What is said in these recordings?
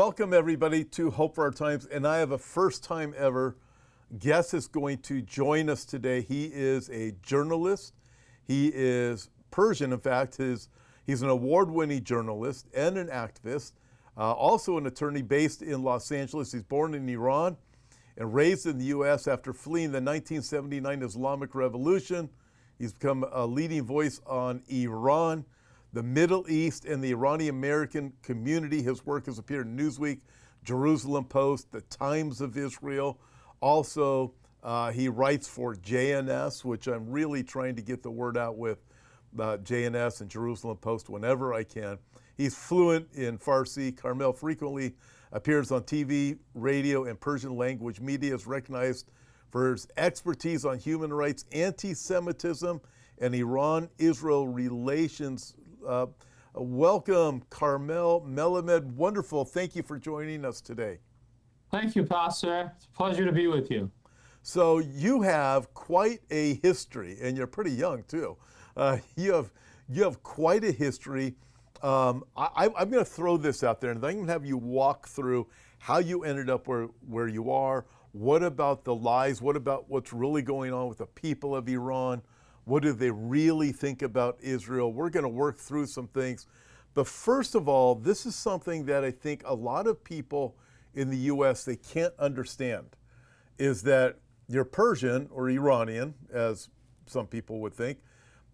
Welcome everybody to Hope for Our Times, and I have a first time ever guest is going to join us today. He is a journalist. He is Persian. In fact, he's an award-winning journalist and an activist, also an attorney based in Los Angeles. He's born in Iran and raised in the U.S. after fleeing the 1979 Islamic Revolution. He's become a leading voice on Iran, the Middle East, and the Iranian American community. His work has appeared in Newsweek, Jerusalem Post, the Times of Israel. Also, he writes for JNS, which I'm really trying to get the word out with JNS and Jerusalem Post whenever I can. He's fluent in Farsi. Carmel frequently appears on TV, radio, and Persian language media. Is recognized for his expertise on human rights, anti-Semitism, and Iran-Israel relations. Welcome, Carmel Melamed. Wonderful. Thank you for joining us today. Thank you, Pastor. It's a pleasure to be with you. So you have quite a history, and you're pretty young too. You have quite a history. I'm going to throw this out there, and then I'm going to have you walk through how you ended up where you are. What about the lies? What about what's really going on with the people of Iran? What do they really think about Israel? We're going to work through some things. But first of all, this is something that I think a lot of people in the U.S., they can't understand, is that you're Persian or Iranian, as some people would think,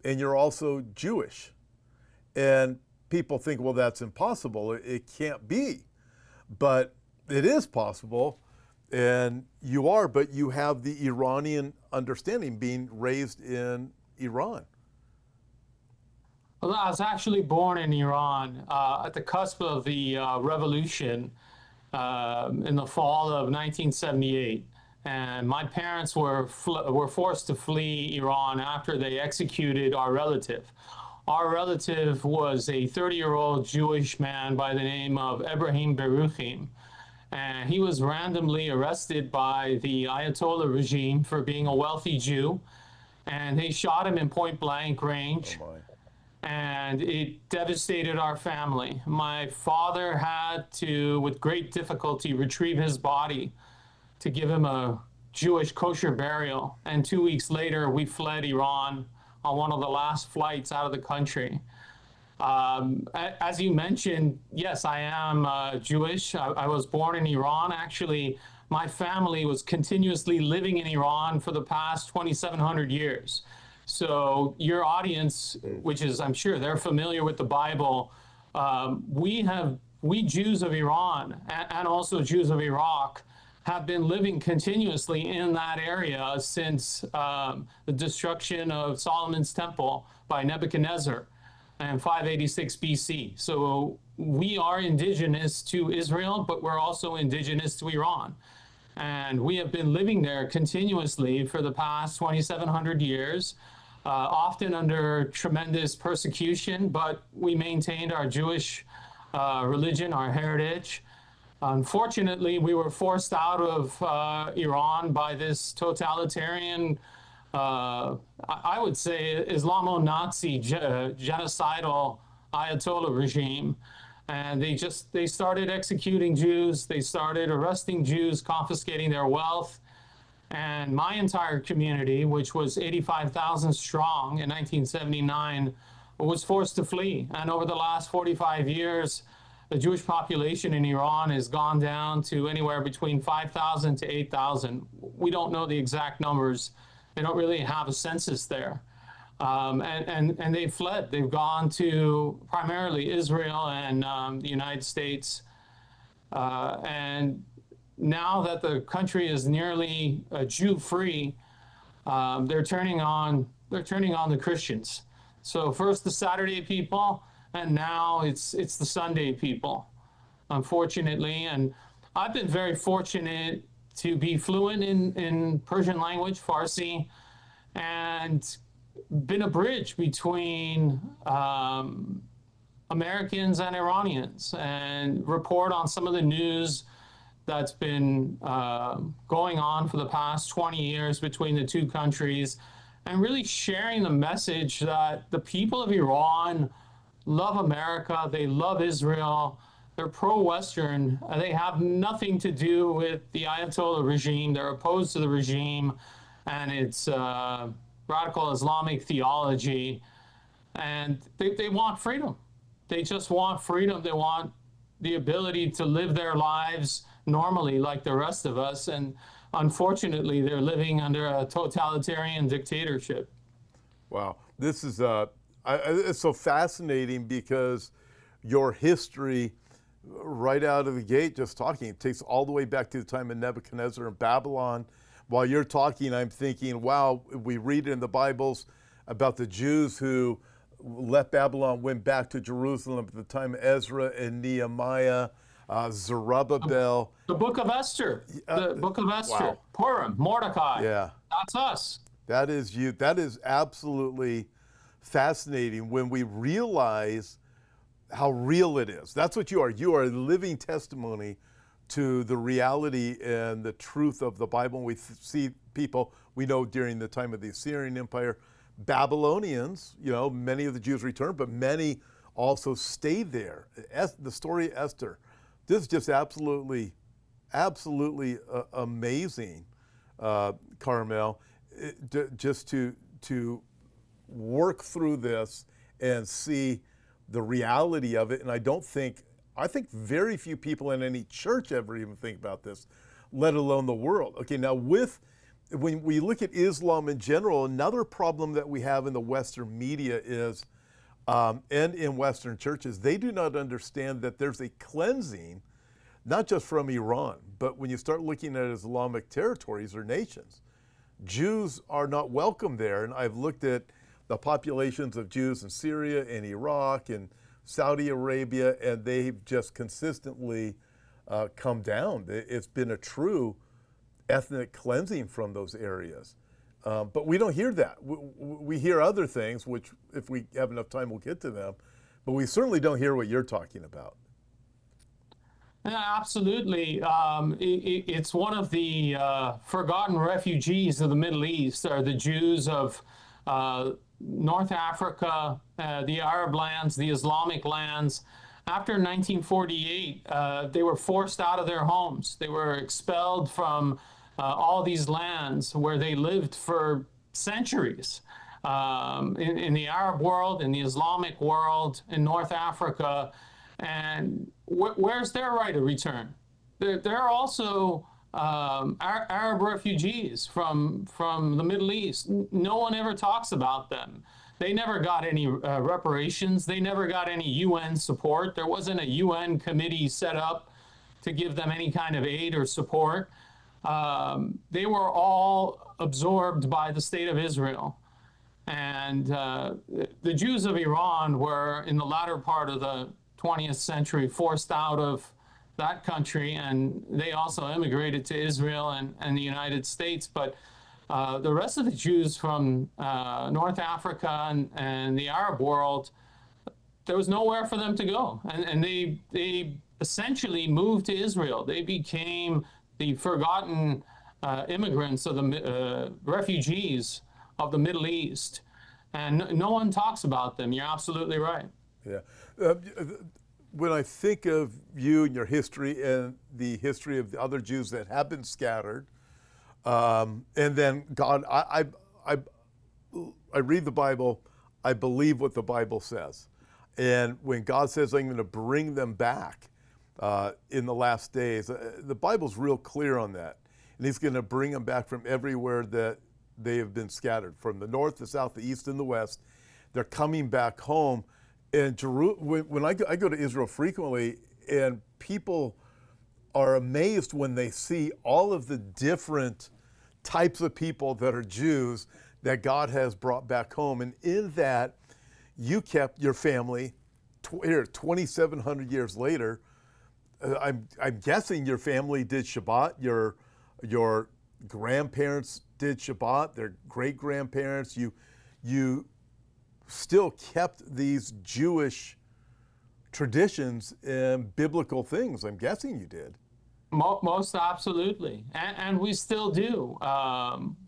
and you're also Jewish. And people think, well, that's impossible. It can't be. But it is possible, and you are, but you have the Iranian understanding, being raised in Iran. Well, I was actually born in Iran at the cusp of the revolution in the fall of 1978. And my parents were forced to flee Iran after they executed our relative. Our relative was a 30-year-old Jewish man by the name of Ebrahim Beruchim. And he was randomly arrested by the Ayatollah regime for being a wealthy Jew. And they shot him in point-blank range. Oh my. And it devastated our family. My father had to, with great difficulty, retrieve his body to give him a Jewish kosher burial. And 2 weeks later, we fled Iran on one of the last flights out of the country. As you mentioned, yes, I am Jewish. I was born in Iran. Actually, my family was continuously living in Iran for the past 2,700 years. So your audience, which is, I'm sure they're familiar with the Bible, we Jews of Iran and also Jews of Iraq have been living continuously in that area since the destruction of Solomon's temple by Nebuchadnezzar in 586 BC. So we are indigenous to Israel, but we're also indigenous to Iran. And we have been living there continuously for the past 2,700 years, often under tremendous persecution, but we maintained our Jewish religion, our heritage. Unfortunately, we were forced out of Iran by this totalitarian, I would say, Islamo-Nazi genocidal Ayatollah regime. And they started executing Jews, they started arresting Jews, confiscating their wealth. And my entire community, which was 85,000 strong in 1979, was forced to flee. And over the last 45 years, the Jewish population in Iran has gone down to anywhere between 5,000 to 8,000. We don't know the exact numbers. They don't really have a census there. And they've fled. They've gone to primarily Israel and the United States. And now that the country is nearly Jew-free, they're turning on the Christians. So first the Saturday people, and now it's the Sunday people, unfortunately. And I've been very fortunate to be fluent in Persian language, Farsi, and been a bridge between Americans and Iranians, and report on some of the news that's been going on for the past 20 years between the two countries, and really sharing the message that the people of Iran love America, they love Israel, They're pro-Western. They have nothing to do with the Ayatollah regime. They're opposed to the regime and its radical Islamic theology. And they want freedom. They just want freedom. They want the ability to live their lives normally like the rest of us. And unfortunately, they're living under a totalitarian dictatorship. Wow. This is it's so fascinating because your history right out of the gate, just talking, it takes all the way back to the time of Nebuchadnezzar in Babylon. While you're talking, I'm thinking, wow, we read in the Bibles about the Jews who left Babylon, went back to Jerusalem at the time of Ezra and Nehemiah, Zerubbabel. The book of Esther, the book of Esther, wow. Purim, Mordecai. Yeah. That's us. That is you. That is absolutely fascinating when we realize how real it is. That's what you are. You are a living testimony to the reality and the truth of the Bible. And we see people we know during the time of the Assyrian Empire, Babylonians, many of the Jews returned, but many also stayed there. The story of Esther, this is just absolutely amazing, Karmel, just to work through this and see the reality of it. And I think very few people in any church ever even think about this, let alone the world. Okay, now when we look at Islam in general, another problem that we have in the Western media is, and in Western churches, they do not understand that there's a cleansing, not just from Iran, but when you start looking at Islamic territories or nations, Jews are not welcome there. And I've looked at the populations of Jews in Syria and Iraq and Saudi Arabia, and they've just consistently come down. It's been a true ethnic cleansing from those areas. But we don't hear that. We hear other things, which if we have enough time, we'll get to them. But we certainly don't hear what you're talking about. Yeah, absolutely. It's one of the forgotten refugees of the Middle East are the Jews of North Africa, the Arab lands, the Islamic lands. After 1948, they were forced out of their homes. They were expelled from all these lands where they lived for centuries. In the Arab world, in the Islamic world, in North Africa. And where's their right of return? They're also Arab refugees from the Middle East. No one ever talks about them. They never got any reparations. They never got any UN support. There wasn't a UN committee set up to give them any kind of aid or support. They were all absorbed by the state of Israel. And the Jews of Iran were, in the latter part of the 20th century, forced out of that country, and they also immigrated to Israel and the United States. But the rest of the Jews from North Africa and the Arab world, there was nowhere for them to go. And they essentially moved to Israel. They became the forgotten immigrants of the refugees of the Middle East. And no one talks about them. You're absolutely right. Yeah. When I think of you and your history and the history of the other Jews that have been scattered, and then God, I read the Bible, I believe what the Bible says. And when God says, I'm going to bring them back in the last days, the Bible's real clear on that. And he's going to bring them back from everywhere that they have been scattered, from the north, the south, the east, and the west. They're coming back home. And when I go to Israel frequently, and people are amazed when they see all of the different types of people that are Jews that God has brought back home. And in that, you kept your family 2,700 years later. I'm guessing your family did Shabbat. Your grandparents did Shabbat. Their great grandparents. You still kept these Jewish traditions and biblical things. I'm guessing you did. Most absolutely, and we still do.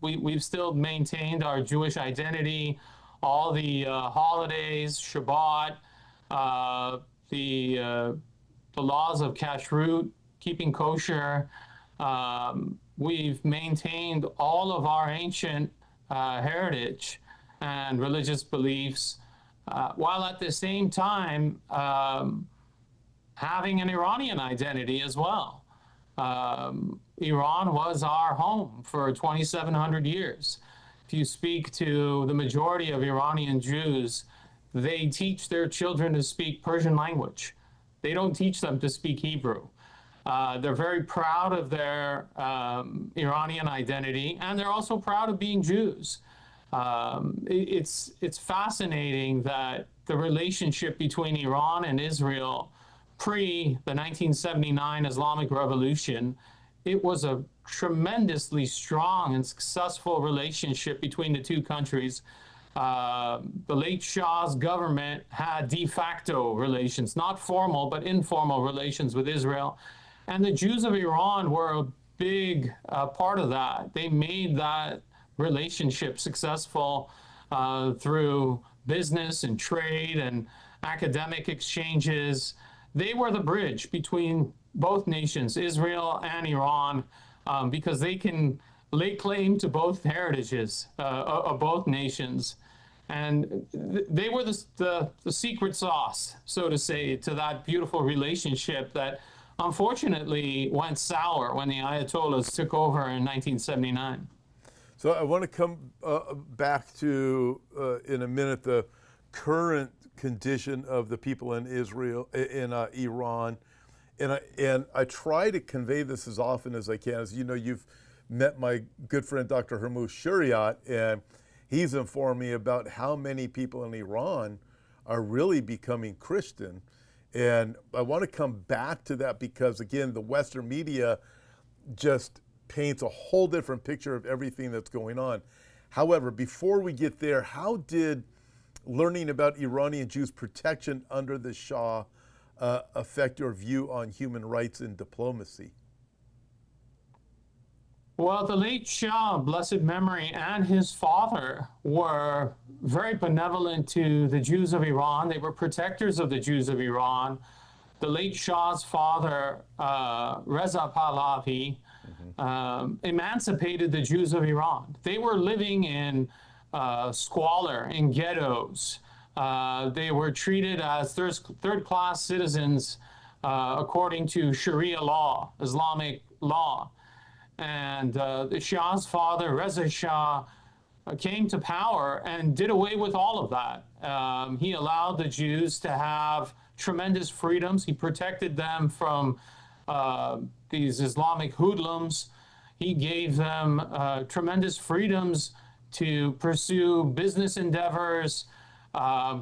We've still maintained our Jewish identity, all the holidays, Shabbat, the the laws of kashrut, keeping kosher. We've maintained all of our ancient heritage and religious beliefs, while at the same time having an Iranian identity as well. Iran was our home for 2,700 years. If you speak to the majority of Iranian Jews, they teach their children to speak Persian language. They don't teach them to speak Hebrew. They're very proud of their Iranian identity, and they're also proud of being Jews. It's fascinating that the relationship between Iran and Israel pre the 1979 Islamic Revolution, it was a tremendously strong and successful relationship between the two countries. The late Shah's government had de facto relations, not formal, but informal relations with Israel. And the Jews of Iran were a big part of that. They made that relationship successful through business and trade and academic exchanges. They were the bridge between both nations, Israel and Iran, because they can lay claim to both heritages of both nations. And they were the secret sauce, so to say, to that beautiful relationship that unfortunately went sour when the Ayatollahs took over in 1979. So I want to come back to, in a minute, the current condition of the people in Israel, in Iran. And I try to convey this as often as I can. As you know, you've met my good friend, Dr. Hermouth Shariat, and he's informed me about how many people in Iran are really becoming Christian. And I want to come back to that because, again, the Western media just paints a whole different picture of everything that's going on. However, before we get there, how did learning about Iranian Jews' protection under the Shah affect your view on human rights and diplomacy? Well, the late Shah, blessed memory, and his father were very benevolent to the Jews of Iran. They were protectors of the Jews of Iran. The late Shah's father, Reza Pahlavi, emancipated the Jews of Iran. They were living in squalor, in ghettos. They were treated as third-class citizens according to Sharia law, Islamic law. And the Shah's father, Reza Shah, came to power and did away with all of that. He allowed the Jews to have tremendous freedoms. He protected them from these Islamic hoodlums. He gave them tremendous freedoms to pursue business endeavors,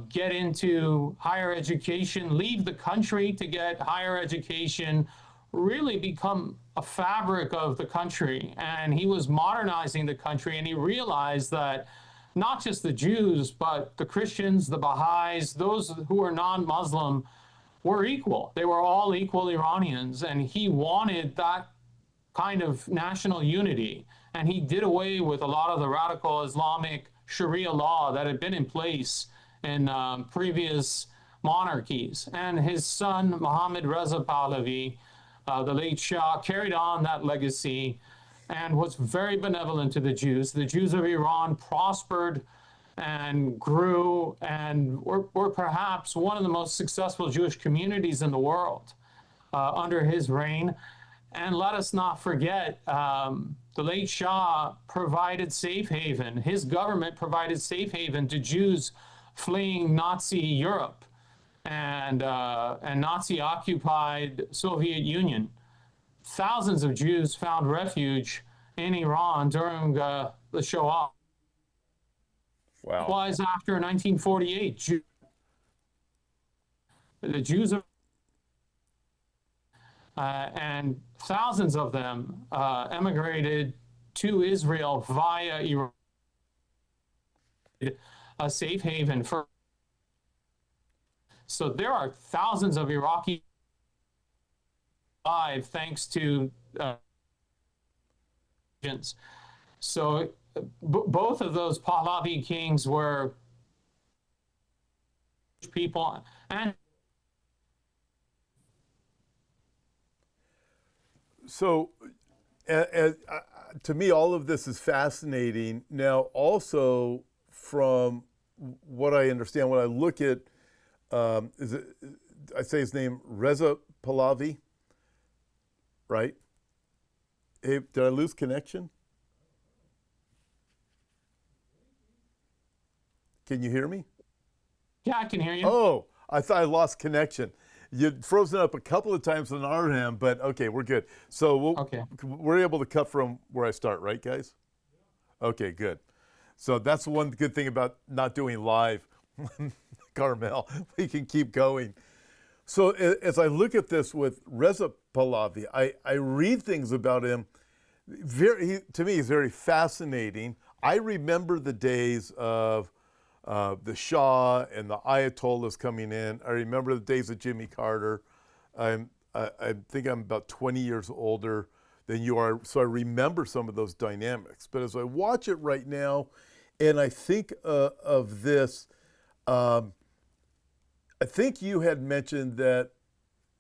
get into higher education, leave the country to get higher education, really become a fabric of the country. And he was modernizing the country, and he realized that not just the Jews, but the Christians, the Baha'is, those who were non-Muslim were equal. They were all equal Iranians, and he wanted that kind of national unity. And he did away with a lot of the radical Islamic Sharia law that had been in place in previous monarchies. And his son, Mohammad Reza Pahlavi, the late Shah, carried on that legacy and was very benevolent to the Jews. The Jews of Iran prospered and grew and were perhaps one of the most successful Jewish communities in the world under his reign. And let us not forget, the late Shah provided safe haven. His government provided safe haven to Jews fleeing Nazi Europe and Nazi-occupied Soviet Union. Thousands of Jews found refuge in Iran during the Shoah. Wow. Likewise, after 1948, the Jews of and thousands of them emigrated to Israel via Iran, a safe haven for. So there are thousands of Iraqis alive thanks to so both of those Pahlavi kings were people, and So, to me, all of this is fascinating. Now, also from what I understand, when I look at, I say his name, Reza Pahlavi, right? Hey, did I lose connection? Can you hear me? Yeah, I can hear you. Oh, I thought I lost connection. You'd frozen up a couple of times on our end, but okay, we're good. So Okay. we're able to cut from where I start, right, guys? Okay, good. So that's one good thing about not doing live, Carmel. We can keep going. So as I look at this with Reza Pahlavi, I read things about him. To me, he's very fascinating. I remember the days of the Shah and the Ayatollahs coming in. I remember the days of Jimmy Carter. I think I'm about 20 years older than you are, so I remember some of those dynamics. But as I watch it right now, and I think of this, I think you had mentioned that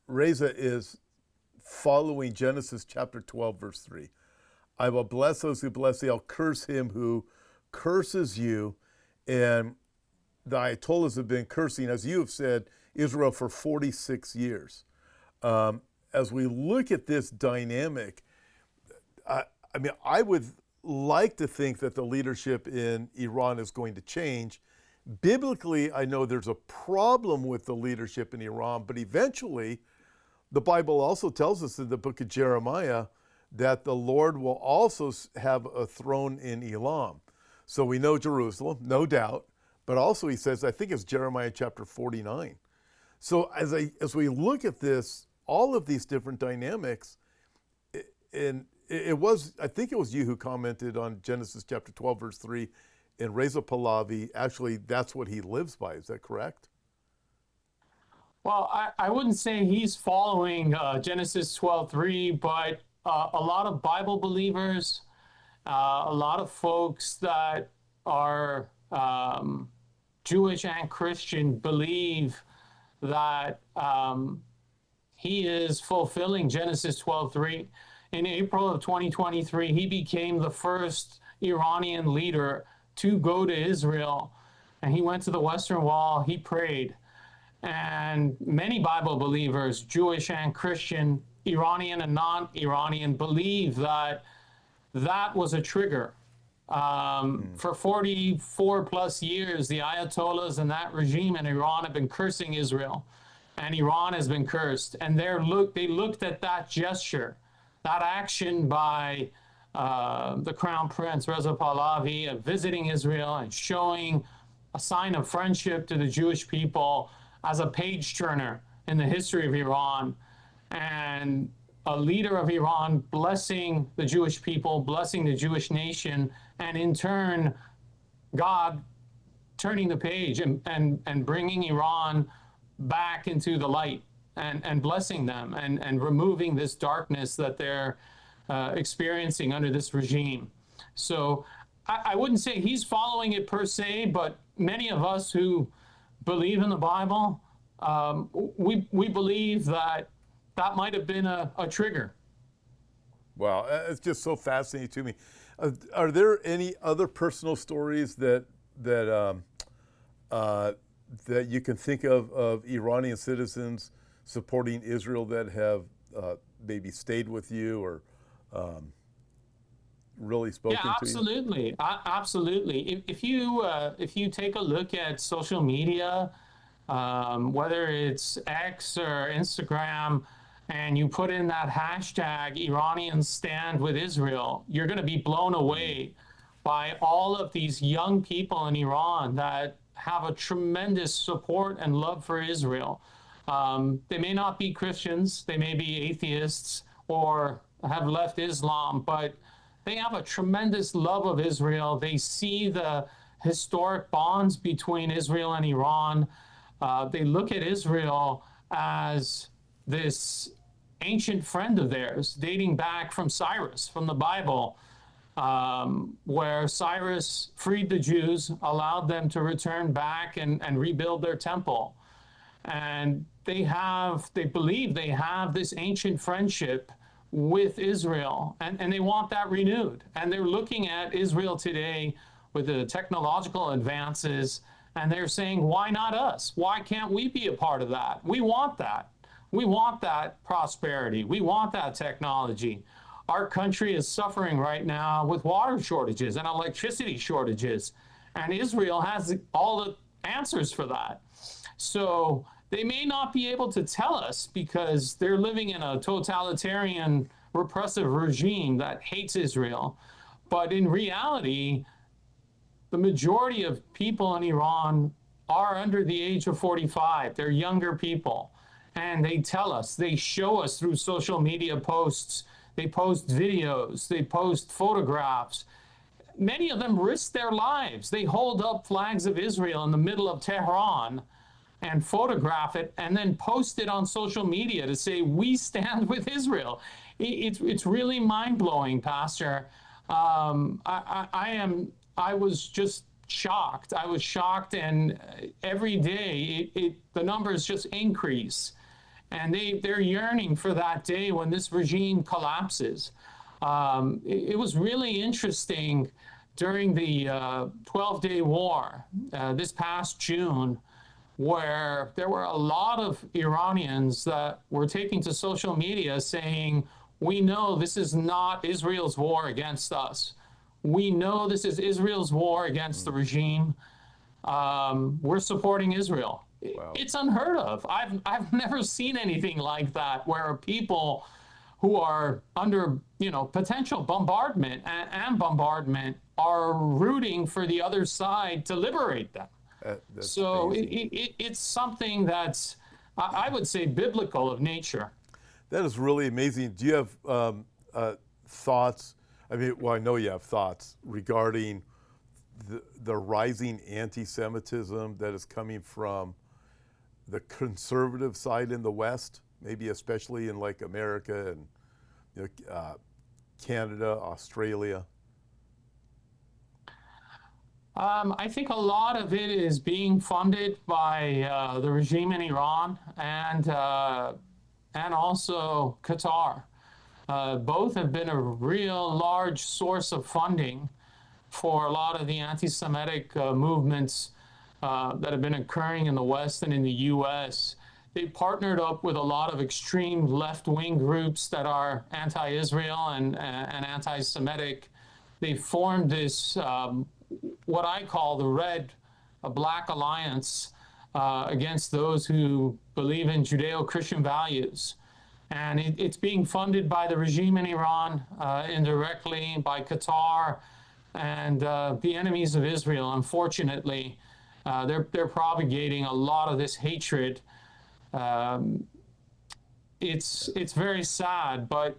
Reza is following Genesis chapter 12, verse 3. I will bless those who bless thee. I'll curse him who curses you. And the Ayatollahs have been cursing, as you have said, Israel for 46 years. As we look at this dynamic, I would like to think that the leadership in Iran is going to change. Biblically, I know there's a problem with the leadership in Iran, but eventually, the Bible also tells us in the book of Jeremiah that the Lord will also have a throne in Elam. So we know Jerusalem, no doubt, but also he says, I think it's Jeremiah chapter 49. So as we look at this, all of these different dynamics, and I think it was you who commented on Genesis chapter 12, verse 3, and Reza Pahlavi, actually that's what he lives by, is that correct? Well, I wouldn't say he's following Genesis 12:3, but a lot of Bible believers, a lot of folks that are Jewish and Christian believe that he is fulfilling Genesis 12:3. In April of 2023, he became the first Iranian leader to go to Israel, and he went to the Western Wall, he prayed. And many Bible believers, Jewish and Christian, Iranian and non-Iranian, believe that that was a trigger. For 44 plus years, the Ayatollahs and that regime in Iran have been cursing Israel, and Iran has been cursed. And they looked at that gesture, that action by the Crown Prince Reza Pahlavi of visiting Israel and showing a sign of friendship to the Jewish people as a page turner in the history of Iran, and a leader of Iran blessing the Jewish people, blessing the Jewish nation, and in turn, God turning the page and bringing Iran back into the light and blessing them and removing this darkness that they're experiencing under this regime. So I wouldn't say he's following it per se, but many of us who believe in the Bible, we believe that might have been a trigger. Wow, it's just so fascinating to me. Are there any other personal stories that you can think of Iranian citizens supporting Israel that have maybe stayed with you or really spoken to you? Absolutely, absolutely. If you take a look at social media, whether it's X or Instagram, and you put in that hashtag Iranians stand with Israel, you're going to be blown away by all of these young people in Iran that have a tremendous support and love for Israel. They may not be Christians, they may be atheists or have left Islam, but they have a tremendous love of Israel. They see the historic bonds between Israel and Iran. They look at Israel as this ancient friend of theirs, dating back from Cyrus, from the Bible, where Cyrus freed the Jews, allowed them to return back and rebuild their temple. And they believe they have this ancient friendship with Israel, and they want that renewed. And they're looking at Israel today with the technological advances, and they're saying, why not us? Why can't we be a part of that? We want that. We want that prosperity. We want that technology. Our country is suffering right now with water shortages and electricity shortages, and Israel has all the answers for that. So they may not be able to tell us because they're living in a totalitarian, repressive regime that hates Israel. But in reality, the majority of people in Iran are under the age of 45. They're younger people. And they tell us, they show us through social media posts, they post videos, they post photographs. Many of them risk their lives. They hold up flags of Israel in the middle of Tehran and photograph it and then post it on social media to say, we stand with Israel. It's really mind-blowing, Pastor. I was just shocked. I was shocked, and every day the numbers just increase. And they're yearning for that day when this regime collapses. It was really interesting during the 12-day war this past June, where there were a lot of Iranians that were taking to social media saying, we know this is not Israel's war against us. We know this is Israel's war against the regime. We're supporting Israel. Wow. It's unheard of. I've never seen anything like that, where people who are under potential bombardment and bombardment are rooting for the other side to liberate them. So it's something that's, I would say, biblical of nature. That is really amazing. Do you have thoughts? I mean, well, I know you have thoughts regarding the rising anti-Semitism that is coming from the conservative side in the West, maybe especially in like America and Canada, Australia. I think a lot of it is being funded by the regime in Iran and also Qatar. Both have been a real large source of funding for a lot of the anti-Semitic movements that have been occurring in the West and in the U.S. They partnered up with a lot of extreme left-wing groups that are anti-Israel and anti-Semitic. They formed this, what I call the Red-Black Alliance against those who believe in Judeo-Christian values. And it's being funded by the regime in Iran, indirectly by Qatar, and the enemies of Israel, unfortunately. They're propagating a lot of this hatred. It's very sad, but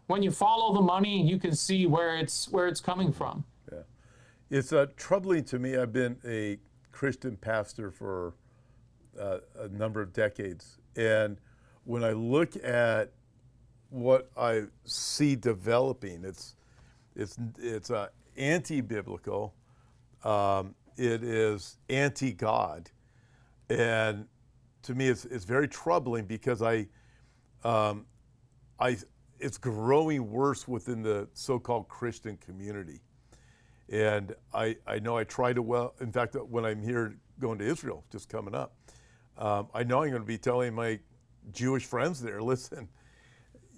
when you follow the money, you can see where it's coming from. Yeah, it's troubling to me. I've been a Christian pastor for a number of decades, and when I look at what I see developing, it's anti-biblical. It is anti-God, and to me, it's very troubling because it's growing worse within the so-called Christian community. And I know I try to, in fact, when I'm here going to Israel, just coming up, I know I'm going to be telling my Jewish friends there, listen,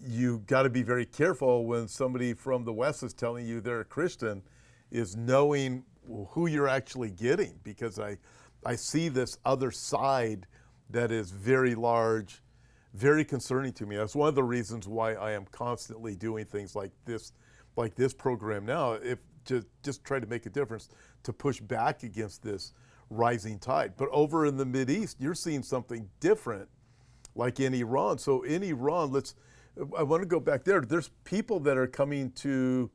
you got to be very careful when somebody from the West is telling you they're a Christian, is knowing who you're actually getting, because I see this other side that is very large, very concerning to me. That's one of the reasons why I am constantly doing things like this program now, if to just try to make a difference, to push back against this rising tide. But over in the Mideast, you're seeing something different, like in Iran. So in Iran, I want to go back there. There's people that are coming to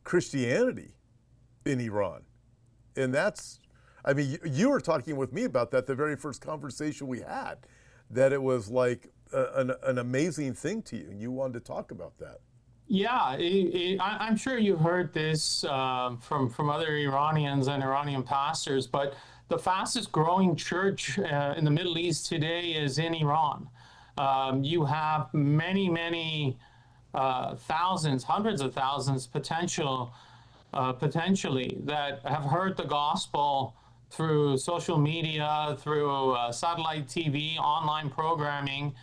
Christianity in Iran. And that's, I mean, you were talking with me about that the very first conversation we had, that it was like an amazing thing to you, and you wanted to talk about that. Yeah, I'm sure you've heard this from other Iranians and Iranian pastors, but the fastest growing church in the Middle East today is in Iran. You have many thousands, hundreds of thousands potentially that have heard the gospel through social media, through satellite TV, online programming,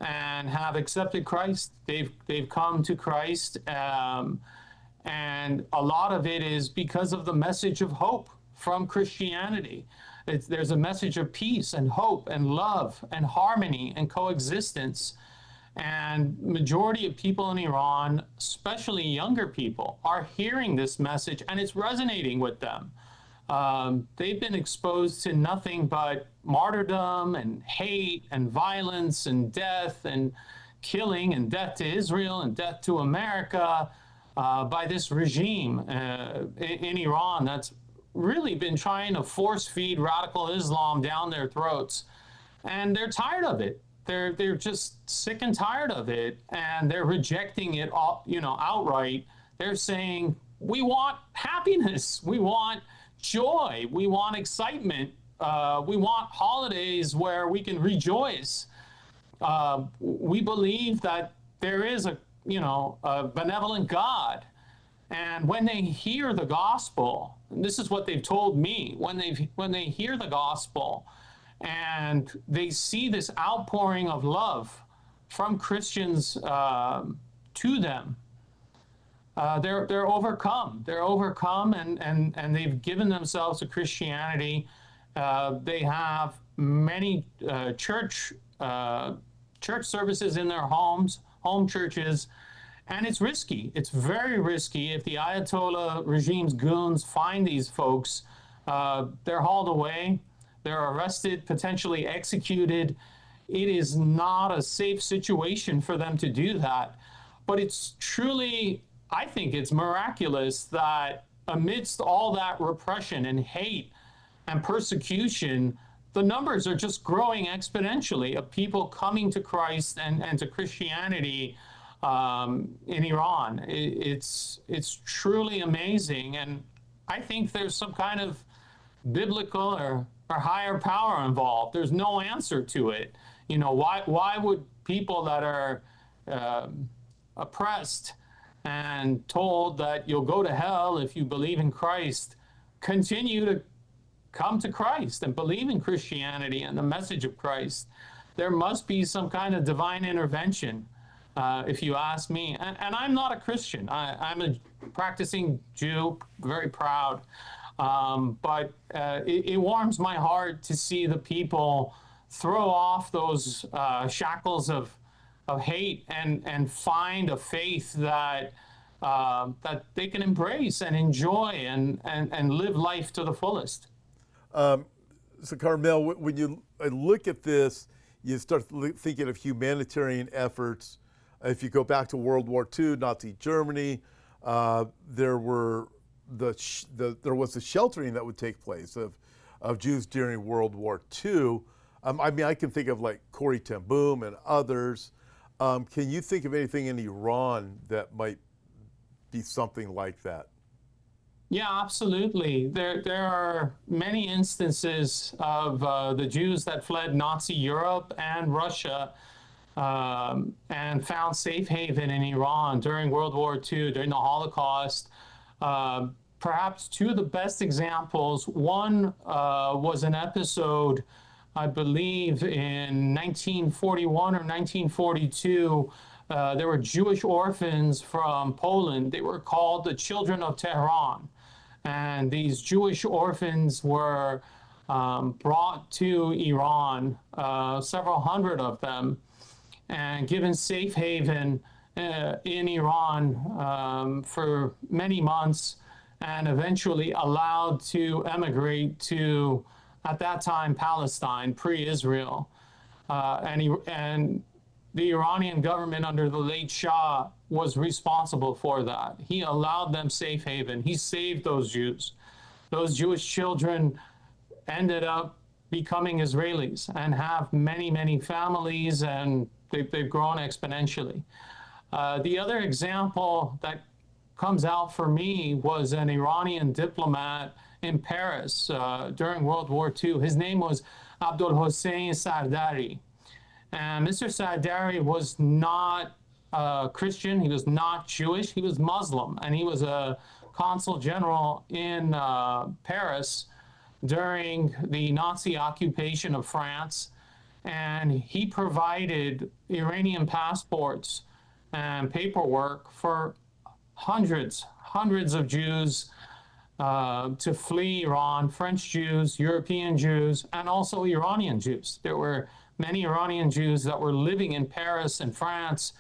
and have accepted Christ. They've come to Christ, and a lot of it is because of the message of hope from Christianity. There's a message of peace and hope and love and harmony and coexistence. And majority of people in Iran, especially younger people, are hearing this message and it's resonating with them. They've been exposed to nothing but martyrdom and hate and violence and death and killing and death to Israel and death to America by this regime in Iran that's really been trying to force feed radical Islam down their throats. And they're tired of it. They're just sick and tired of it, and they're rejecting it all, outright. They're saying, we want happiness, we want joy, we want excitement, we want holidays where we can rejoice. We believe that there is a benevolent God. And when they hear the gospel, and this is what they've told me, when they hear the gospel and they see this outpouring of love from Christians to them, they're overcome. They're overcome, and they've given themselves to Christianity. They have many church services in their homes, home churches. And it's risky. It's very risky. If the Ayatollah regime's goons find these folks, they're hauled away, they're arrested, potentially executed. It is not a safe situation for them to do that. But it's truly, I think it's miraculous that amidst all that repression and hate and persecution, the numbers are just growing exponentially of people coming to Christ and to Christianity in Iran. It's truly amazing, and I think there's some kind of biblical or higher power involved. There's no answer to it. Why would people that are oppressed and told that you'll go to hell if you believe in Christ continue to come to Christ and believe in Christianity and the message of Christ? There must be some kind of divine intervention. If you ask me, and I'm not a Christian, I'm a practicing Jew, very proud, but it warms my heart to see the people throw off those shackles of hate and find a faith that they can embrace and enjoy and live life to the fullest. So Karmel, when you look at this, you start thinking of humanitarian efforts. If you go back to World War II, Nazi Germany, there was the sheltering that would take place of Jews during World War II. I can think of like Corrie ten Boom and others. Can you think of anything in Iran that might be something like that? Yeah, absolutely. There are many instances of the Jews that fled Nazi Europe and Russia and found safe haven in Iran during World War II, during the Holocaust. Perhaps two of the best examples. One was an episode, I believe, in 1941 or 1942. There were Jewish orphans from Poland. They were called the Children of Tehran. And these Jewish orphans were brought to Iran, several hundred of them, and given safe haven in Iran for many months, and eventually allowed to emigrate to, at that time, Palestine, pre-Israel. And the Iranian government under the late Shah was responsible for that. He allowed them safe haven. He saved those Jews. Those Jewish children ended up becoming Israelis and have many, many families, and they've grown exponentially. The other example that comes out for me was an Iranian diplomat in Paris during World War II. His name was Abdul Hossein Sardari. And Mr. Sardari was not Christian. He was not Jewish. He was Muslim, and he was a consul general in Paris during the Nazi occupation of France. And he provided Iranian passports and paperwork for hundreds of Jews to flee Iran, French Jews, European Jews, and also Iranian Jews. There were many Iranian Jews that were living in Paris and France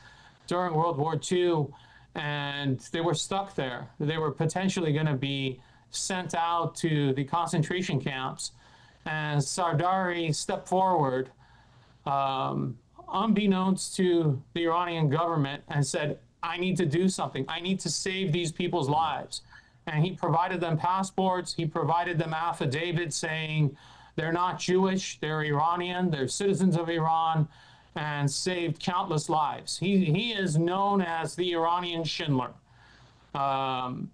during World War II, and they were stuck there. They were potentially going to be sent out to the concentration camps. And Sardari stepped forward, unbeknownst to the Iranian government, and said, I need to do something. I need to save these people's lives. And he provided them passports. He provided them affidavits saying they're not Jewish, they're Iranian, they're citizens of Iran, and saved countless lives. He is known as the Iranian Schindler. And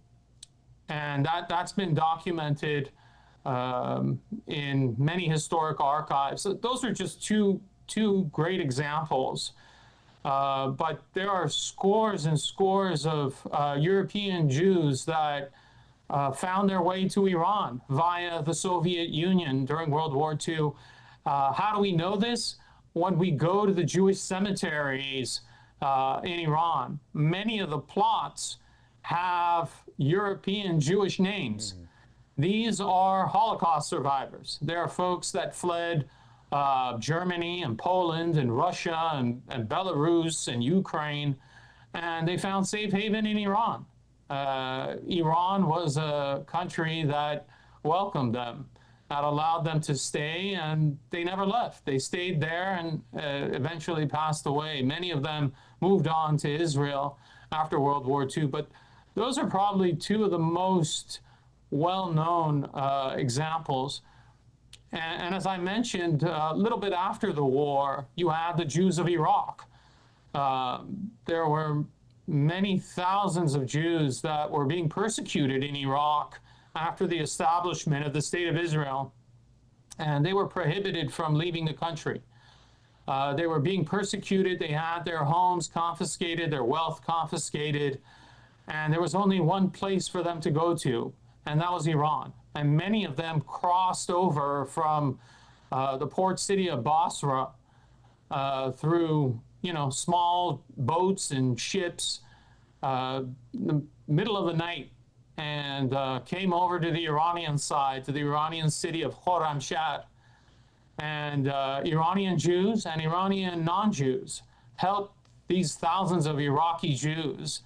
that's been documented in many historic archives. So those are just two great examples. But there are scores and scores of European Jews that found their way to Iran via the Soviet Union during World War II. How do we know this? When we go to the Jewish cemeteries in Iran, many of the plots have European Jewish names. Mm-hmm. These are Holocaust survivors. There are folks that fled Germany and Poland and Russia and Belarus and Ukraine, and they found safe haven in Iran. Iran was a country that welcomed them, that allowed them to stay, and they never left. They stayed there and eventually passed away. Many of them moved on to Israel after World War II, but those are probably two of the most well-known examples. And as I mentioned, a little bit after the war, you had the Jews of Iraq. There were many thousands of Jews that were being persecuted in Iraq after the establishment of the State of Israel, and they were prohibited from leaving the country. They were being persecuted. They had their homes confiscated, their wealth confiscated, and there was only one place for them to go to, and that was Iran. And many of them crossed over from the port city of Basra through, small boats and ships in the middle of the night, and came over to the Iranian side, to the Iranian city of Khorramshahr. And Iranian Jews and Iranian non-Jews helped these thousands of Iraqi Jews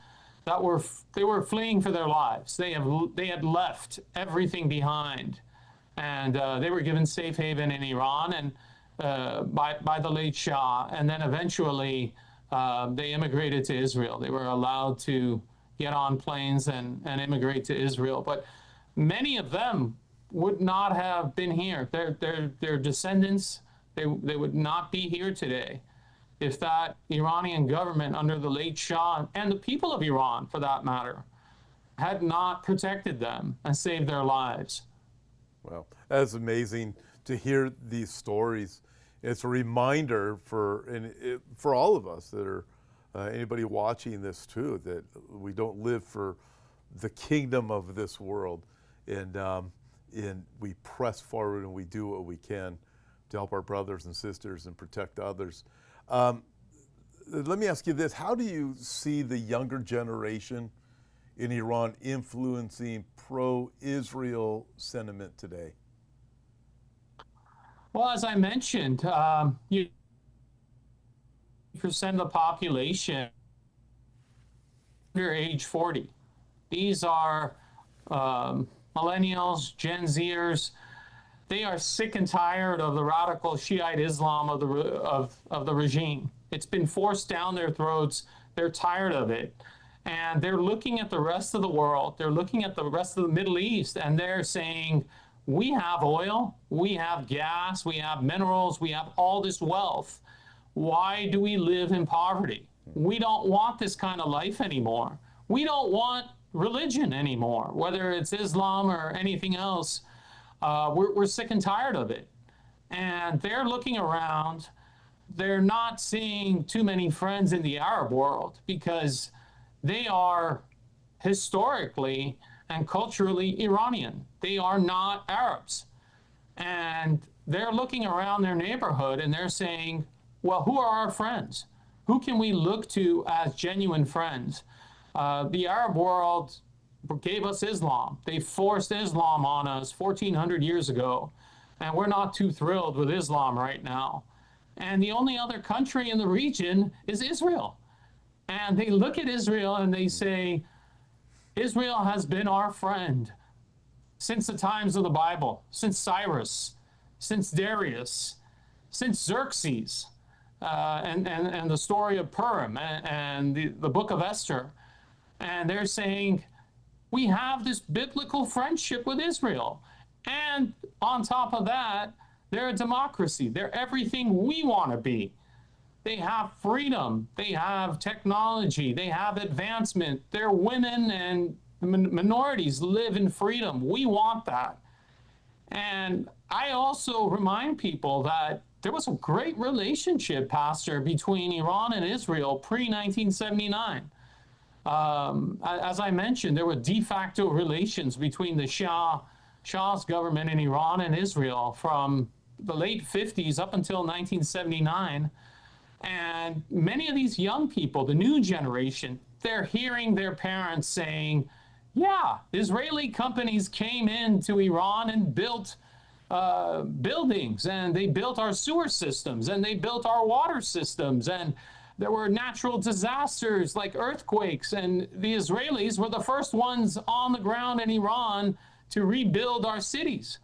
that were fleeing for their lives. They had left everything behind, and they were given safe haven in Iran and by the late Shah, and then eventually they immigrated to Israel. They were allowed to get on planes and immigrate to Israel, but many of them would not have been here. Their descendants, they would not be here today if that Iranian government under the late Shah, and the people of Iran for that matter, had not protected them and saved their lives. Well, that's amazing to hear these stories. It's a reminder for all of us that are, anybody watching this too, that we don't live for the kingdom of this world. And we press forward and we do what we can to help our brothers and sisters and protect others. Let me ask you this. How do you see the younger generation in Iran influencing pro-Israel sentiment today? Well, as I mentioned, 80% of the population under age 40. These are millennials, Gen Zers. They are sick and tired of the radical Shiite Islam of the regime. It's been forced down their throats. They're tired of it. And they're looking at the rest of the world. They're looking at the rest of the Middle East, and they're saying, we have oil, we have gas, we have minerals, we have all this wealth. Why do we live in poverty? We don't want this kind of life anymore. We don't want religion anymore, whether it's Islam or anything else. We're sick and tired of it. And they're looking around. they're not seeing too many friends in the Arab world because they are historically and culturally Iranian. They are not Arabs. And they're looking around their neighborhood and they're saying, well, who are our friends? Who can we look to as genuine friends? The Arab world gave us Islam. They forced Islam on us 1,400 years ago, and we're not too thrilled with Islam right now. And the only other country in the region is Israel. And they look at Israel and they say, Israel has been our friend since the times of the Bible, since Cyrus, since Darius, since Xerxes, and the story of Purim and the book of Esther. And they're saying, we have this biblical friendship with Israel. And on top of that, they're a democracy. They're everything we want to be. They have freedom. They have technology. They have advancement. Their women and minorities live in freedom. We want that. And I also remind people that there was a great relationship, Pastor, between Iran and Israel pre-1979. As I mentioned, there were de facto relations between the Shah's government in Iran and Israel from the late 50s up until 1979. And many of these young people, the new generation, they're hearing their parents saying, yeah, Israeli companies came into Iran and built buildings, and they built our sewer systems, and they built our water systems, and there were natural disasters like earthquakes, and the Israelis were the first ones on the ground in Iran to rebuild our cities.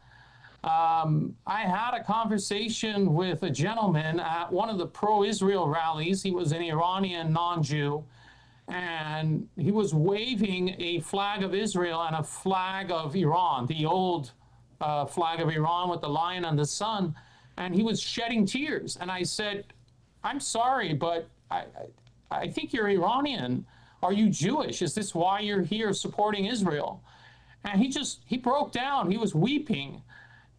I had a conversation with a gentleman at one of the pro-Israel rallies. He was an Iranian non-Jew, and he was waving a flag of Israel and a flag of Iran, the old flag of Iran with the lion and the sun, and he was shedding tears. And I said, I'm sorry, but I think you're Iranian. Are you Jewish? Is this why you're here supporting Israel? And he broke down. He was weeping.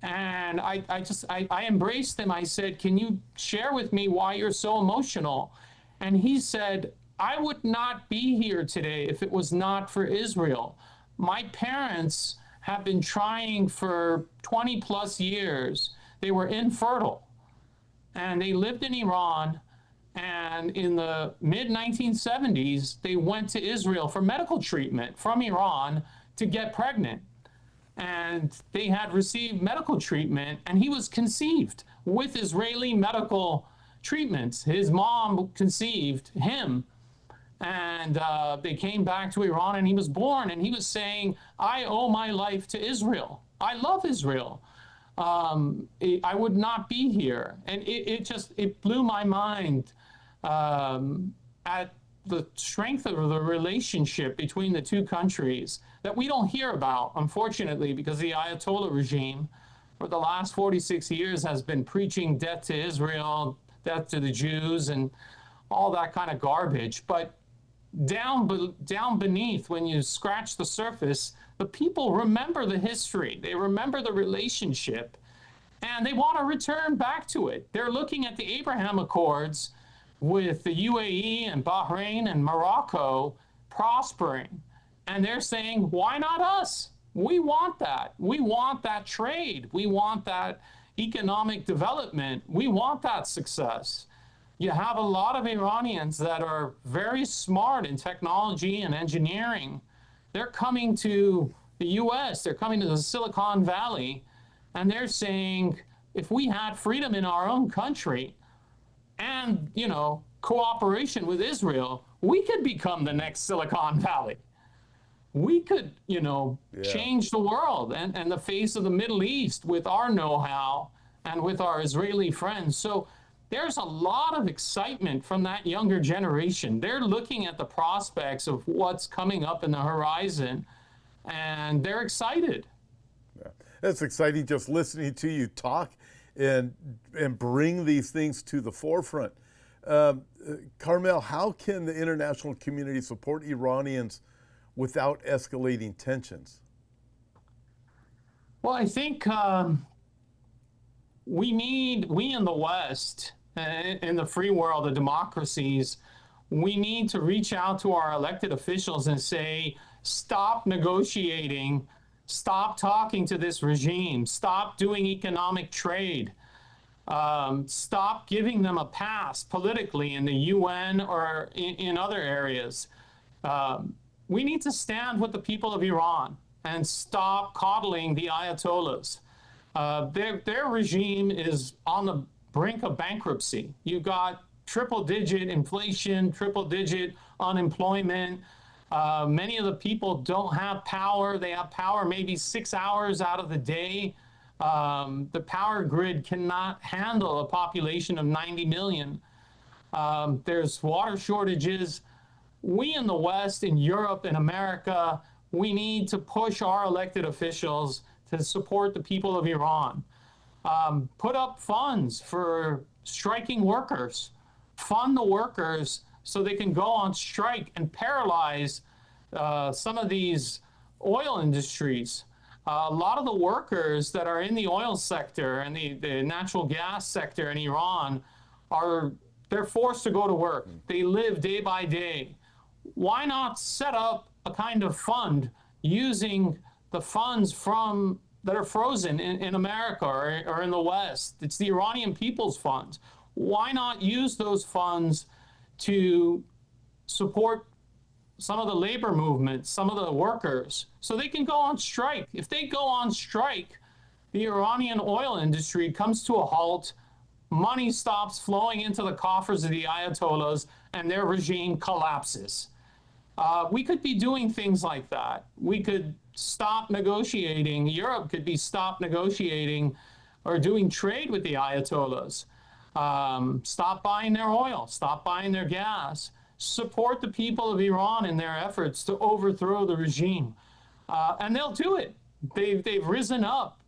And I embraced him. I said, can you share with me why you're so emotional? And he said, I would not be here today if it was not for Israel. My parents have been trying for 20 plus years. They were infertile. And they lived in Iran. And in the mid-1970s, they went to Israel for medical treatment from Iran to get pregnant. And they had received medical treatment, and he was conceived with Israeli medical treatments. His mom conceived him, and they came back to Iran, and he was born, and he was saying, I owe my life to Israel. I love Israel. I would not be here. And it blew my mind at the strength of the relationship between the two countries that we don't hear about, unfortunately, because the Ayatollah regime for the last 46 years has been preaching death to Israel, death to the Jews, and all that kind of garbage. But down beneath, when you scratch the surface, the people remember the history. They remember the relationship, and they want to return back to it. They're looking at the Abraham Accords with the UAE and Bahrain and Morocco prospering. And they're saying, why not us? We want that. We want that trade. We want that economic development. We want that success. You have a lot of Iranians that are very smart in technology and engineering. They're coming to the US, they're coming to the Silicon Valley, and they're saying, if we had freedom in our own country, and, cooperation with Israel, we could become the next Silicon Valley. We could, change the world and the face of the Middle East with our know-how and with our Israeli friends. So there's a lot of excitement from that younger generation. They're looking at the prospects of what's coming up in the horizon, and they're excited. Yeah. That's exciting just listening to you talk and bring these things to the forefront. Karmel, how can the international community support Iranians without escalating tensions? Well, I think we in the West in the free world of democracies, we need to reach out to our elected officials and say, stop negotiating, stop talking to this regime, stop doing economic trade, stop giving them a pass politically in the UN or in other areas. We need to stand with the people of Iran and stop coddling the Ayatollahs. Their regime is on the brink of bankruptcy. You've got triple-digit inflation, triple-digit unemployment. Many of the people don't have power. They have power maybe 6 hours out of the day. The power grid cannot handle a population of 90 million. There's water shortages. We in the West, in Europe, in America, we need to push our elected officials to support the people of Iran. Put up funds for striking workers. Fund the workers so they can go on strike and paralyze some of these oil industries. A lot of the workers that are in the oil sector and the natural gas sector in Iran they're forced to go to work. They live day by day. Why not set up a kind of fund using the funds that are frozen in America or in the West? It's the Iranian People's Funds. Why not use those funds to support some of the labor movements, some of the workers, so they can go on strike? If they go on strike, the Iranian oil industry comes to a halt, money stops flowing into the coffers of the Ayatollahs, and their regime collapses. We could be doing things like that. We could stop negotiating. Europe could be stop negotiating or doing trade with the Ayatollahs. Stop buying their oil, stop buying their gas, support the people of Iran in their efforts to overthrow the regime. And they'll do it. They've risen up.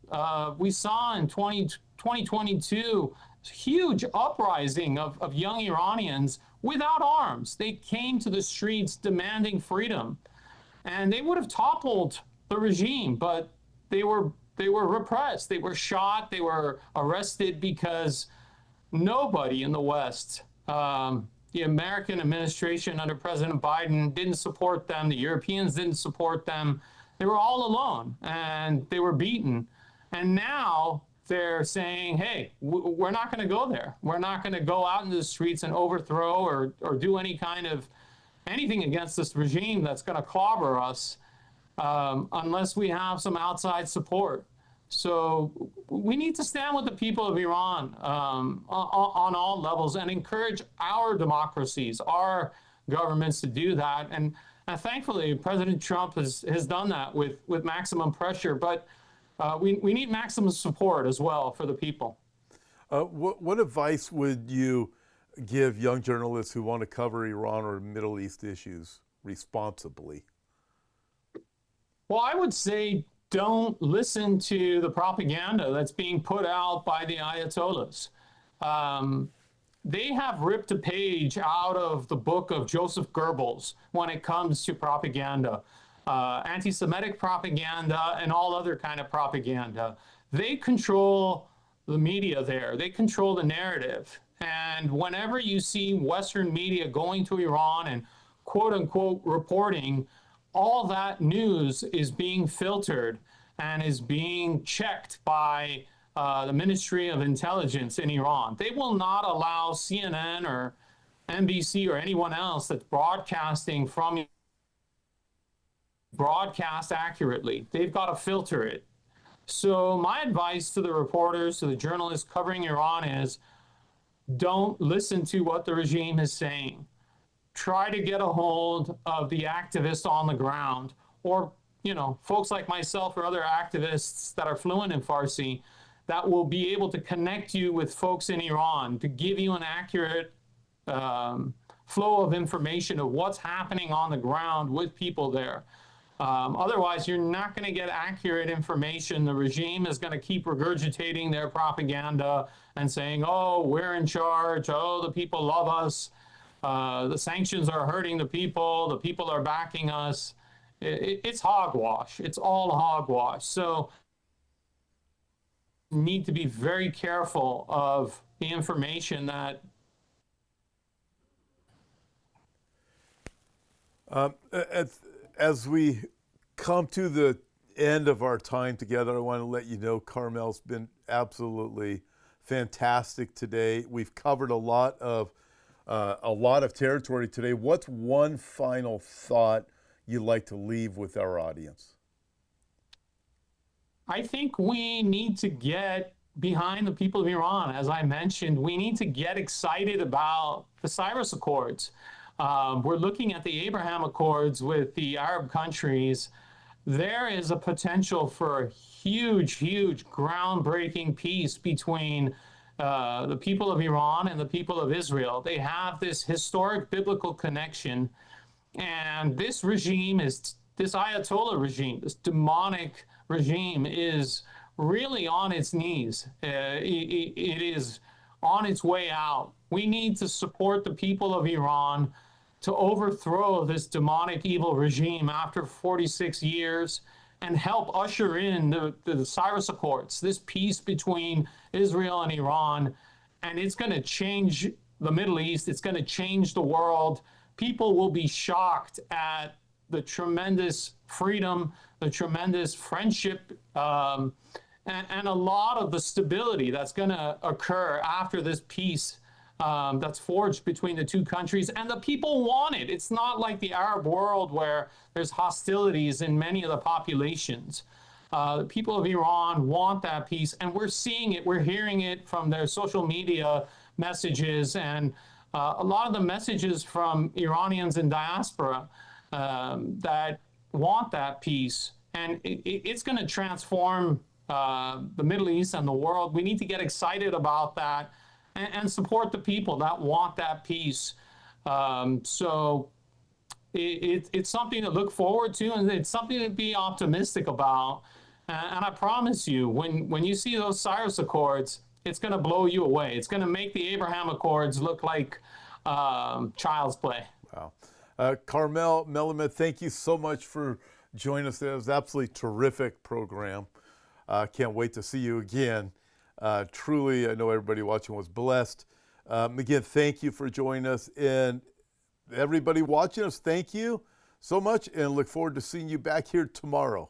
We saw in 2022 huge uprising of young Iranians without arms. They came to the streets demanding freedom. And they would have toppled the regime, but they were repressed. They were shot. They were arrested because nobody in the West, the American administration under President Biden didn't support them. The Europeans didn't support them. They were all alone, and they were beaten. And now they're saying, hey, we're not going to go there. We're not going to go out into the streets and overthrow or do anything against this regime that's going to clobber us unless we have some outside support. So we need to stand with the people of Iran on all levels and encourage our democracies, our governments to do that. And thankfully, President Trump has done that with maximum pressure. But we need maximum support as well for the people. What advice would you give young journalists who want to cover Iran or Middle East issues responsibly? Well, I would say don't listen to the propaganda that's being put out by the Ayatollahs. They have ripped a page out of the book of Joseph Goebbels when it comes to propaganda, anti-Semitic propaganda and all other kind of propaganda. They control the media there. They control the narrative. And whenever you see Western media going to Iran and quote unquote reporting, all that news is being filtered and is being checked by the Ministry of Intelligence in Iran. They will not allow CNN or NBC or anyone else that's broadcasting from broadcast accurately. They've got to filter it. So my advice to the reporters, to the journalists covering Iran is don't listen to what the regime is saying. Try to get a hold of the activists on the ground, or folks like myself or other activists that are fluent in Farsi that will be able to connect you with folks in Iran to give you an accurate flow of information of what's happening on the ground with people there. Otherwise, you're not going to get accurate information. The regime is going to keep regurgitating their propaganda and saying, oh, we're in charge. Oh, the people love us. The sanctions are hurting the people are backing us. It's hogwash. It's all hogwash. So need to be very careful of the information that as we come to the end of our time together, I want to let you know Carmel's been absolutely fantastic today. We've covered a lot of territory today. What's one final thought you'd like to leave with our audience? I think we need to get behind the people of Iran. As I mentioned, we need to get excited about the Cyrus Accords. We're looking at the Abraham Accords with the Arab countries. There is a potential for a huge, huge, groundbreaking peace between the people of Iran and the people of Israel. They have this historic biblical connection. And this regime is, this Ayatollah regime, this demonic regime is really on its knees. It is on its way out. We need to support the people of Iran to overthrow this demonic evil regime after 46 years and help usher in the Cyrus Accords, this peace between Israel and Iran. And it's going to change the Middle East. It's going to change the world. People will be shocked at the tremendous freedom, the tremendous friendship, and a lot of the stability that's going to occur after this peace that's forged between the two countries. And the people want it. It's not like the Arab world where there's hostilities in many of the populations. The people of Iran want that peace, and we're seeing it. We're hearing it from their social media messages and a lot of the messages from Iranians in diaspora that want that peace. And it's going to transform the Middle East and the world. We need to get excited about that and support the people that want that peace. So it's something to look forward to, and it's something to be optimistic about. And I promise you, when you see those Cyrus Accords, it's going to blow you away. It's going to make the Abraham Accords look like child's play. Wow. Carmel Melamed, thank you so much for joining us. It was an absolutely terrific program. Can't wait to see you again. Truly, I know everybody watching was blessed. Again, thank you for joining us. And everybody watching us, thank you so much, and look forward to seeing you back here tomorrow.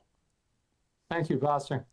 Thank you, Pastor.